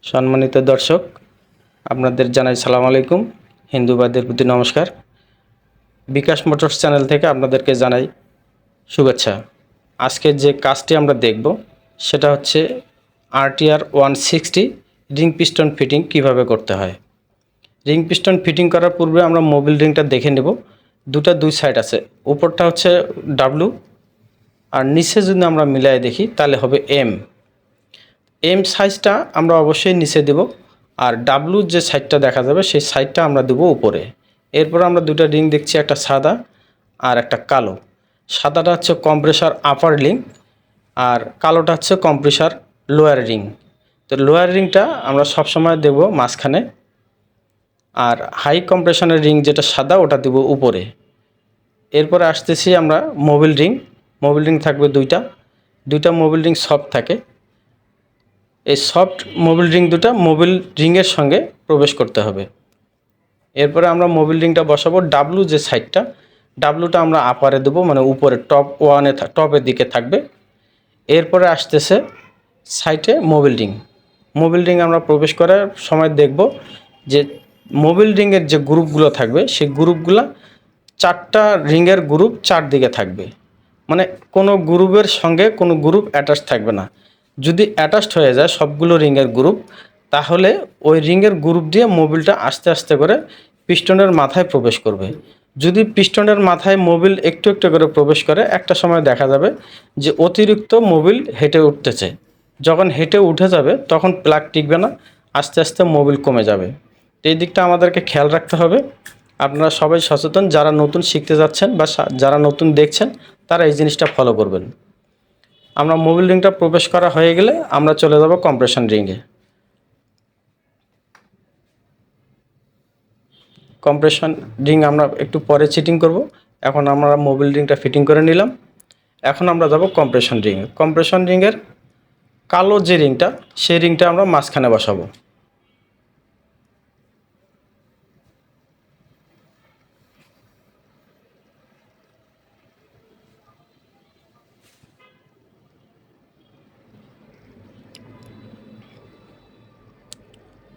সম্মানিত দর্শক, আপনাদের জানাই সালাম আলাইকুম। হিন্দু ভাইদের প্রতি নমস্কার। বিকাশ মোটরস চ্যানেল থেকে আপনাদেরকে জানাই শুভেচ্ছা। আজকে যে কাজটি আমরা দেখব সেটা হচ্ছে RTR 160 রিং পিস্টন ফিটিং কিভাবে করতে হয়। রিং পিস্টন ফিটিং করার পূর্বে আমরা মোবিল রিংটা দেখে নেব। দুই সাইড আছে, উপরটা হচ্ছে ডাব্লু আর নিচে যদি আমরা মিলাই দেখি তাহলে হবে এম সাইজটা আমরা অবশ্যই নিচে দেব, আর ডাব্লু যে সাইডটা দেখা যাবে সেই সাইডটা আমরা দেব উপরে। এরপর আমরা দুটো রিং দেখছি, একটা সাদা আর একটা কালো। সাদাটা হচ্ছে কম্প্রেসার আপার রিং আর কালোটা হচ্ছে কম্প্রেসার লোয়ার রিং। তো লোয়ার রিংটা আমরা সবসময় দেব মাঝখানে, আর হাই কম্প্রেশনের রিং যেটা সাদা ওটা দেব উপরে। এরপরে আসতেছি আমরা মোবিল রিং থাকবে দুইটা মোবিল রিং সফট থাকে। এই সফট মোবিল রিং দুটা মোবিল রিংয়ের সঙ্গে প্রবেশ করতে হবে। এরপরে আমরা মোবিল রিংটা বসাবো ডাব্লু যে সাইডটা, ডাব্লুটা আমরা আপারে দেবো, মানে উপরে টপের দিকে থাকবে। এরপরে আসতেছে সাইডে মোবিল রিং আমরা প্রবেশ করার সময় দেখব যে মোবিল রিংয়ের যে গ্রুপগুলো থাকবে সেই গ্রুপগুলো চারটা রিংয়ের গ্রুপ চারদিকে থাকবে, মানে কোনো গ্রুপের সঙ্গে কোনো গ্রুপ অ্যাটাচ থাকবে না। যদি অ্যাটাচড হয়ে যায় সবগুলো রিংয়ের গ্রুপ, তাহলে ওই রিংয়ের গ্রুপ দিয়ে মোবিলটা আস্তে আস্তে করে পিস্টনের মাথায় প্রবেশ করবে। যদি পিস্টনের মাথায় মোবিল একটু একটু করে প্রবেশ করে, একটা সময় দেখা যাবে যে অতিরিক্ত মোবিল হেঁটে উঠতেছে। যখন হেঁটে উঠে যাবে তখন প্লাগ টিকবে না, আস্তে আস্তে মোবিল কমে যাবে। এই দিকটা আমাদেরকে খেয়াল রাখতে হবে। আপনারা সবাই সচেতন, যারা নতুন শিখতে যাচ্ছেন বা যারা নতুন দেখছেন তারা এই জিনিসটা ফলো করবেন। আমরা মোবিল রিংটা প্রবেশ করা হয়ে গেলে আমরা চলে যাব কম্প্রেশন রিংয়ে। কম্প্রেশন রিং আমরা একটু পরে চিটিং করব। এখন আমরা মোবিল রিংটা ফিটিং করে নিলাম। এখন আমরা যাব কম্প্রেশন রিংয়ে। কম্প্রেশন রিংয়ের কালো যে রিংটা সেই রিংটা আমরা মাঝখানে বসাবো।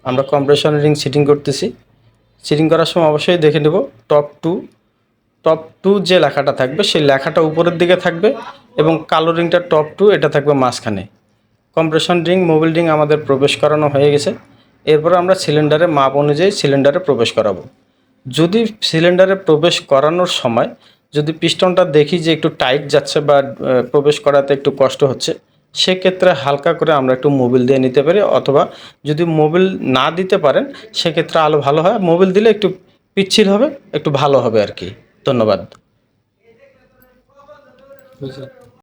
আমরা কম্প্রেশন রিং সিটিং করতেছি। সিটিং করার সময় অবশ্যই দেখে নেব টপ টু যে লেখাটা থাকবে সেই লেখাটা উপরের দিকে থাকবে এবং কালো রিংটা টপ টু এটা থাকবে মাঝখানে। কম্প্রেশন রিং মোবিল রিং আমাদের প্রবেশ করানো হয়ে গেছে। এরপর আমরা সিলিন্ডারের মাপ অনুযায়ী সিলিন্ডারে প্রবেশ করাবো। যদি সিলিন্ডারে প্রবেশ করানোর সময় যদি পিস্টনটা দেখি যে একটু টাইট যাচ্ছে বা প্রবেশ করাতে একটু কষ্ট হচ্ছে, সেক্ষেত্রে হালকা করে আমরা একটু মোবিল দিয়ে নিতে পারি, অথবা যদি মোবিল না দিতে পারেন সেক্ষেত্রে আলো ভালো হয়, মোবিল দিলে একটু পিচ্ছিল হবে, একটু ভালো হবে আর কি। ধন্যবাদ।